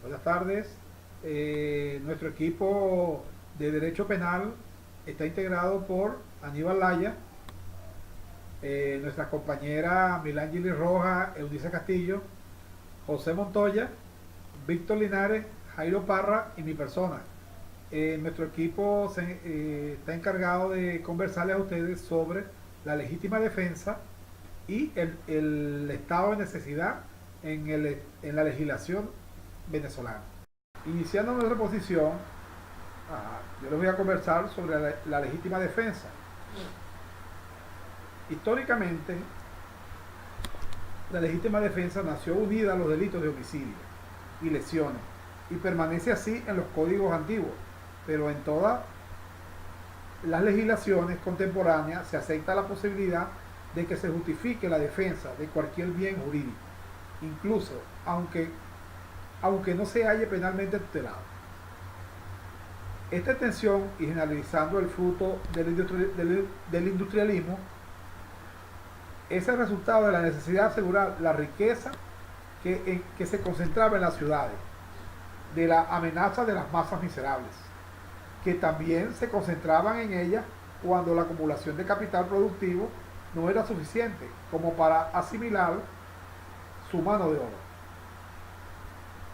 Buenas tardes. Nuestro equipo de Derecho Penal está integrado por Aníbal Laya, nuestra compañera Milangeli Rojas, Eunice Castillo, José Montoya, Víctor Linares, Jairo Parra y mi persona. Nuestro equipo está encargado de conversarles a ustedes sobre la legítima defensa y el estado de necesidad en la legislación venezolana. Iniciando nuestra posición, yo les voy a conversar sobre la legítima defensa. Históricamente, la legítima defensa nació unida a los delitos de homicidio y lesiones y permanece así en los códigos antiguos, pero en todas las legislaciones contemporáneas se acepta la posibilidad de que se justifique la defensa de cualquier bien jurídico, incluso aunque no se halle penalmente tutelado. Esta extensión y generalizando el fruto del industrialismo es el resultado de la necesidad de asegurar la riqueza que se concentraba en las ciudades, de la amenaza de las masas miserables, que también se concentraban en ellas cuando la acumulación de capital productivo no era suficiente como para asimilar su mano de obra.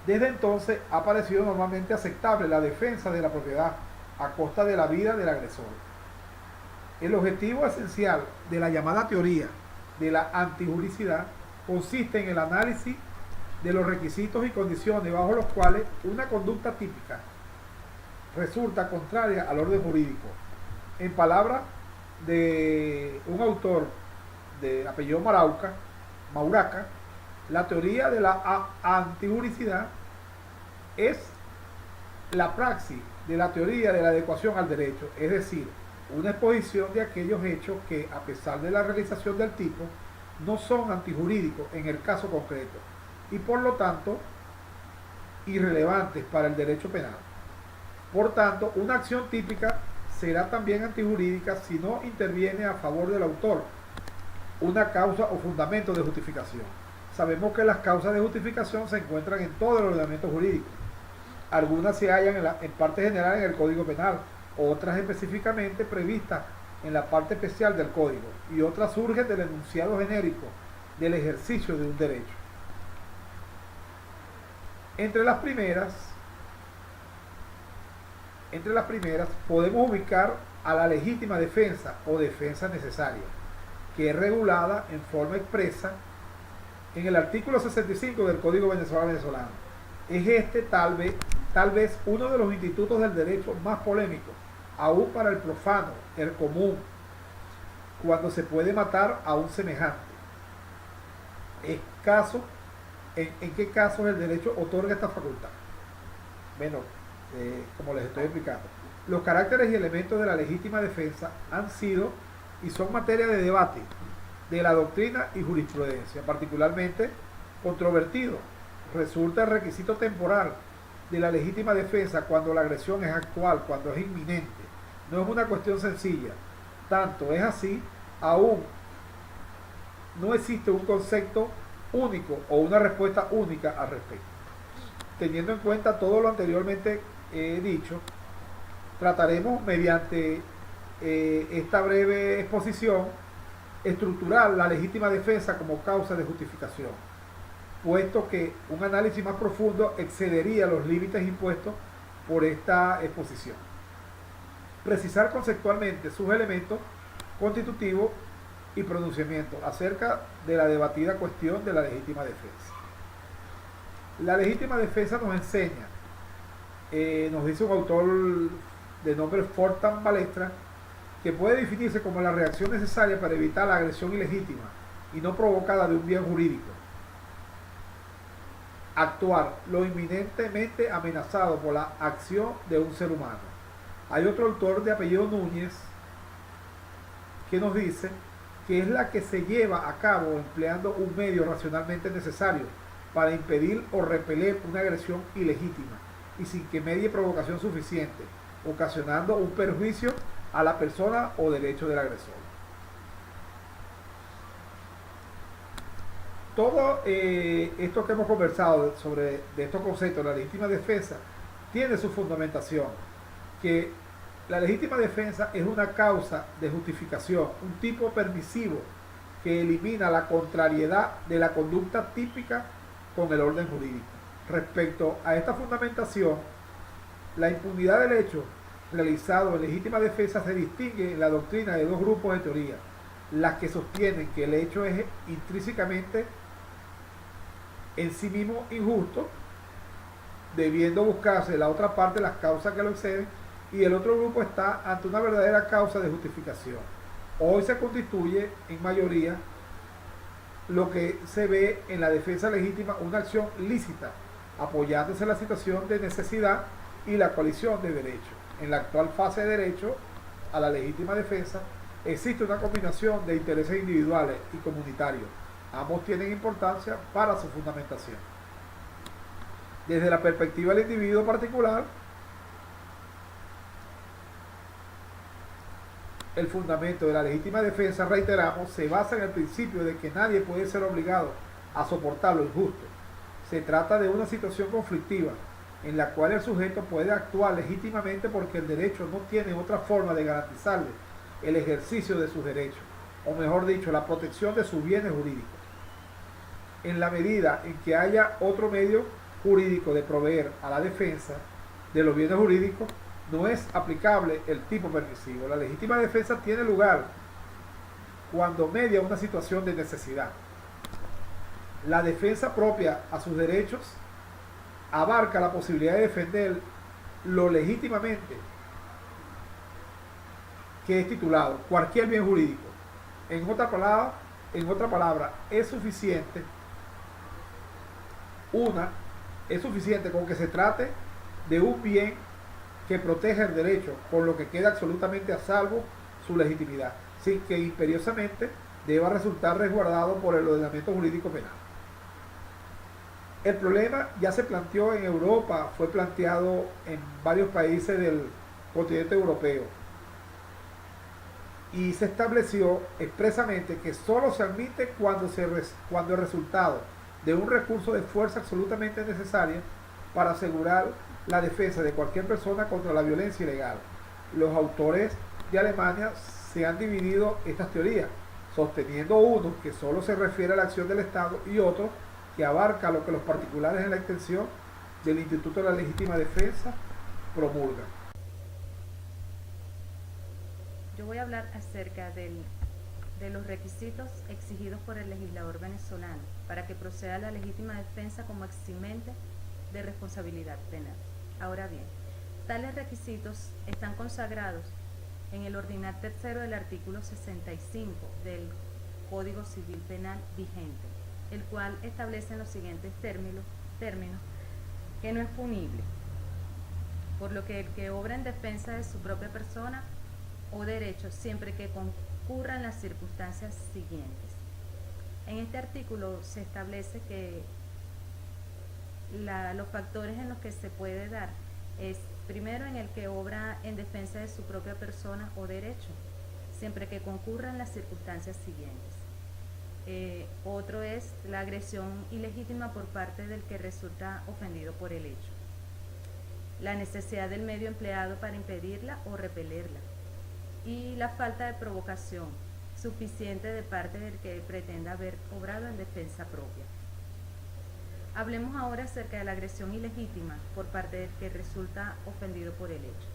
Desde entonces ha parecido normalmente aceptable la defensa de la propiedad a costa de la vida del agresor. El objetivo esencial de la llamada teoría de la antijuricidad consiste en el análisis de los requisitos y condiciones bajo los cuales una conducta típica resulta contraria al orden jurídico. En palabras de un autor de apellido Mauraca, la teoría de la antijuricidad es la praxis de la teoría de la adecuación al derecho, es decir, una exposición de aquellos hechos que, a pesar de la realización del tipo, no son antijurídicos en el caso concreto y por lo tanto irrelevantes para el derecho penal. Por tanto, una acción típica será también antijurídica si no interviene a favor del autor una causa o fundamento de justificación. Sabemos que las causas de justificación se encuentran en todo el ordenamiento jurídico. Algunas se hallan en parte general en el Código Penal, otras específicamente previstas en la parte especial del Código, y otras surgen del enunciado genérico del ejercicio de un derecho. Entre las primeras podemos ubicar a la legítima defensa o defensa necesaria, que es regulada en forma expresa en el artículo 65 del Código Venezolano. Es este tal vez uno de los institutos del derecho más polémicos, aún para el profano, el común, cuando se puede matar a un semejante. ¿En qué casos el derecho otorga esta facultad? Bueno, como les estoy explicando, los caracteres y elementos de la legítima defensa han sido y son materia de debate de la doctrina y jurisprudencia, particularmente controvertido. Resulta el requisito temporal de la legítima defensa cuando la agresión es actual, cuando es inminente. No es una cuestión sencilla. Tanto es así, aún no existe un concepto único o una respuesta única al respecto. Teniendo en cuenta todo lo anteriormente dicho, trataremos mediante esta breve exposición estructurar la legítima defensa como causa de justificación, puesto que un análisis más profundo excedería los límites impuestos por esta exposición. Precisar conceptualmente sus elementos constitutivos y pronunciamientos acerca de la debatida cuestión de la legítima defensa. La legítima defensa nos enseña, nos dice un autor de nombre Fortan Balestra, que puede definirse como la reacción necesaria para evitar la agresión ilegítima y no provocada de un bien jurídico. Actuar lo inminentemente amenazado por la acción de un ser humano. Hay otro autor de apellido Núñez que nos dice que es la que se lleva a cabo empleando un medio racionalmente necesario para impedir o repeler una agresión ilegítima y sin que medie provocación suficiente, ocasionando un perjuicio a la persona o derecho del agresor. Todo esto que hemos conversado sobre de estos conceptos, la legítima defensa, tiene su fundamentación, que la legítima defensa es una causa de justificación, un tipo permisivo que elimina la contrariedad de la conducta típica con el orden jurídico. Respecto a esta fundamentación, la impunidad del hecho realizado en legítima defensa se distingue en la doctrina de dos grupos de teoría: las que sostienen que el hecho es intrínsecamente en sí mismo injusto, debiendo buscarse la otra parte las causas que lo exceden, y el otro grupo está ante una verdadera causa de justificación. Hoy se constituye en mayoría lo que se ve en la defensa legítima una acción lícita, apoyándose en la situación de necesidad y la coalición de derechos. En la actual fase de derecho a la legítima defensa existe una combinación de intereses individuales y comunitarios. Ambos tienen importancia para su fundamentación. Desde la perspectiva del individuo particular, el fundamento de la legítima defensa, reiteramos, se basa en el principio de que nadie puede ser obligado a soportar lo injusto. Se trata de una situación conflictiva en la cual el sujeto puede actuar legítimamente porque el derecho no tiene otra forma de garantizarle el ejercicio de sus derechos, o mejor dicho, la protección de sus bienes jurídicos. En la medida en que haya otro medio jurídico de proveer a la defensa de los bienes jurídicos, no es aplicable el tipo permisivo. La legítima defensa tiene lugar cuando media una situación de necesidad. La defensa propia a sus derechos abarca la posibilidad de defender lo legítimamente que es titulado cualquier bien jurídico. En otra palabra, es suficiente con que se trate de un bien que proteja el derecho, por lo que queda absolutamente a salvo su legitimidad, sin que imperiosamente deba resultar resguardado por el ordenamiento jurídico penal. El problema ya se planteó en Europa, fue planteado en varios países del continente europeo, y se estableció expresamente que solo se admite cuando el resultado de un recurso de fuerza absolutamente necesaria para asegurar la defensa de cualquier persona contra la violencia ilegal. Los autores de Alemania se han dividido estas teorías, sosteniendo uno que solo se refiere a la acción del Estado y otro que abarca lo que los particulares en la extensión del Instituto de la Legítima Defensa promulgan. Yo voy a hablar acerca de los requisitos exigidos por el legislador venezolano para que proceda la legítima defensa como eximente de responsabilidad penal. Ahora bien, tales requisitos están consagrados en el ordinar tercero del artículo 65 del Código Civil Penal vigente, el cual establece en los siguientes términos que no es punible, por lo que el que obra en defensa de su propia persona o derechos, siempre que concurran las circunstancias siguientes. En este artículo se establece que los factores en los que se puede dar es, primero, en el que obra en defensa de su propia persona o derecho, siempre que concurran las circunstancias siguientes. Otro es la agresión ilegítima por parte del que resulta ofendido por el hecho, la necesidad del medio empleado para impedirla o repelerla, y la falta de provocación suficiente de parte del que pretenda haber obrado en defensa propia. Hablemos ahora acerca de la agresión ilegítima por parte del que resulta ofendido por el hecho.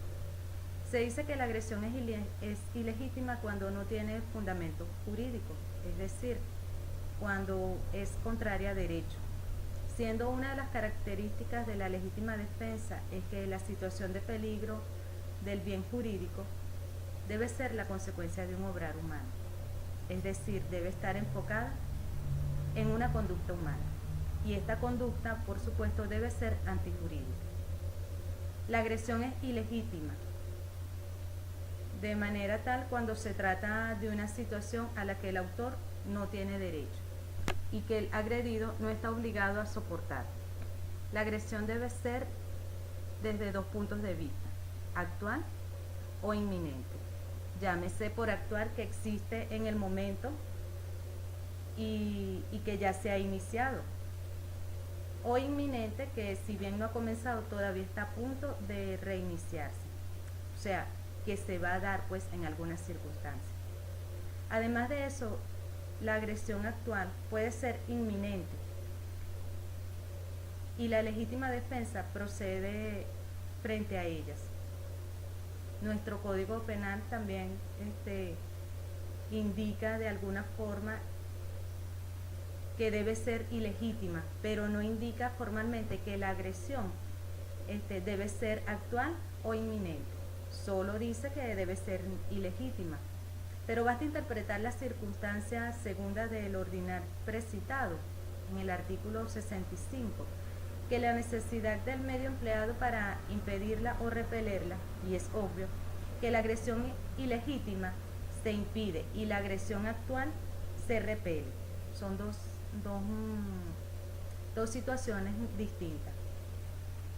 Se dice que la agresión es ilegítima cuando no tiene fundamento jurídico, es decir, cuando es contraria a derecho, siendo una de las características de la legítima defensa es que la situación de peligro del bien jurídico debe ser la consecuencia de un obrar humano, es decir, debe estar enfocada en una conducta humana, y esta conducta, por supuesto, debe ser antijurídica. La agresión es ilegítima, de manera tal cuando se trata de una situación a la que el autor no tiene derecho y que el agredido no está obligado a soportar. La agresión debe ser desde dos puntos de vista: actual o inminente. Llámese por actual que existe en el momento y que ya se ha iniciado, o inminente, que si bien no ha comenzado todavía está a punto de reiniciarse, o sea, que se va a dar pues en algunas circunstancias. Además de eso, la agresión actual puede ser inminente y la legítima defensa procede frente a ellas. Nuestro Código Penal también indica de alguna forma que debe ser ilegítima, pero no indica formalmente que la agresión debe ser actual o inminente. Solo dice que debe ser ilegítima. Pero basta interpretar la circunstancia segunda del ordinar precitado, en el artículo 65, que la necesidad del medio empleado para impedirla o repelerla, y es obvio que la agresión ilegítima se impide y la agresión actual se repele. Son dos situaciones distintas.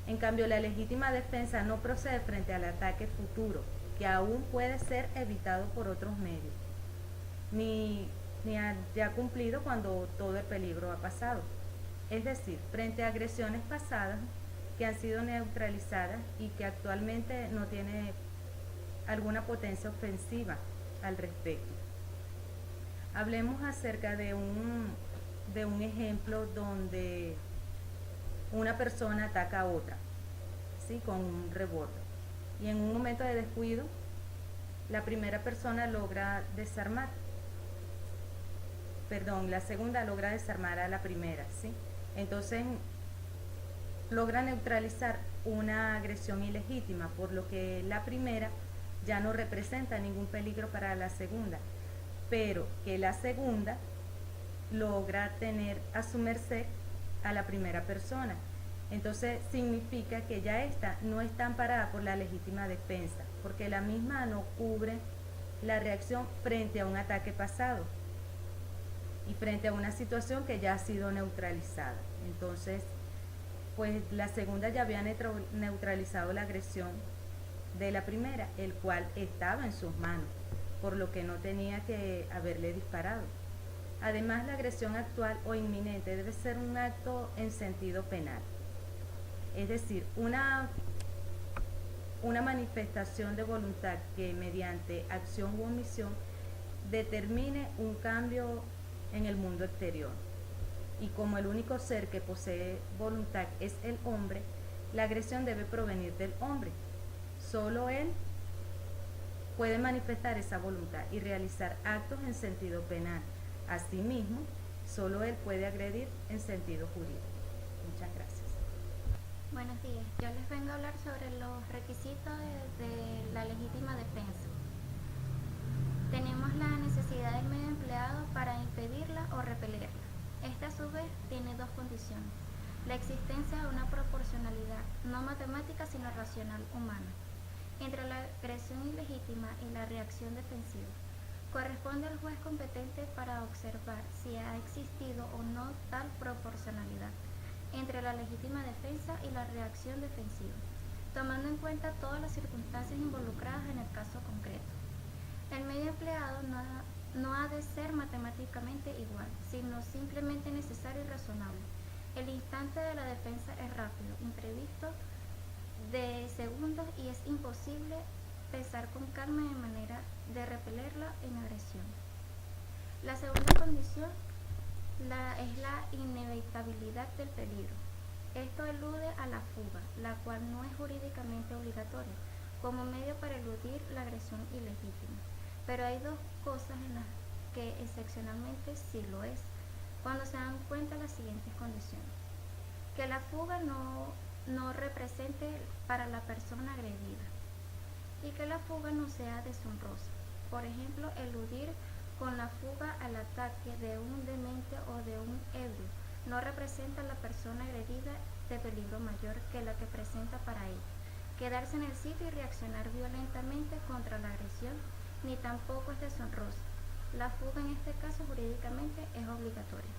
En cambio, la legítima defensa no procede frente al ataque futuro, que aún puede ser evitado por otros medios, ni ya cumplido cuando todo el peligro ha pasado. Es decir, frente a agresiones pasadas que han sido neutralizadas y que actualmente no tiene alguna potencia ofensiva al respecto. Hablemos acerca de un ejemplo donde una persona ataca a otra, ¿sí?, con un revólver, y en un momento de descuido la primera persona logra desarmar, la segunda logra desarmar a la primera, ¿sí? Entonces logra neutralizar una agresión ilegítima, por lo que la primera ya no representa ningún peligro para la segunda, pero que la segunda logra tener a su merced a la primera persona. Entonces significa que ya esta no está amparada por la legítima defensa, porque la misma no cubre la reacción frente a un ataque pasado y frente a una situación que ya ha sido neutralizada. Entonces, pues la segunda ya había neutralizado la agresión de la primera, el cual estaba en sus manos, por lo que no tenía que haberle disparado. Además, la agresión actual o inminente debe ser un acto en sentido penal, es decir, una manifestación de voluntad que mediante acción u omisión determine un cambio en el mundo exterior. Y como el único ser que posee voluntad es el hombre, la agresión debe provenir del hombre. Solo él puede manifestar esa voluntad y realizar actos en sentido penal. Asimismo, solo él puede agredir en sentido jurídico. Muchas gracias. Buenos días, yo les vengo a hablar sobre los requisitos de la legítima defensa. Tenemos la necesidad del medio empleado para impedirla o repelerla. Esta a su vez tiene dos condiciones: la existencia de una proporcionalidad, no matemática sino racional humana, entre la agresión ilegítima y la reacción defensiva. Corresponde al juez competente para observar si ha existido o no tal proporcionalidad entre la legítima defensa y la reacción defensiva, tomando en cuenta todas las circunstancias involucradas en el caso concreto. El medio empleado no ha de ser matemáticamente igual, sino simplemente necesario y razonable. El instante de la defensa es rápido, imprevisto, de segundos, y es imposible pensar con calma de manera de repelerla en agresión. La segunda condición es la inevitabilidad del peligro. Esto elude a la fuga, la cual no es jurídicamente obligatoria, como medio para eludir la agresión ilegítima. Pero hay dos cosas en las que excepcionalmente sí lo es, cuando se dan cuenta las siguientes condiciones: que la fuga no represente para la persona agredida, y que la fuga no sea deshonrosa. Por ejemplo, eludir con la fuga al ataque de un demente o de un ebrio no representa a la persona agredida de peligro mayor que la que presenta para ella. Quedarse en el sitio y reaccionar violentamente contra la agresión ni tampoco es deshonrosa. La fuga en este caso jurídicamente es obligatoria.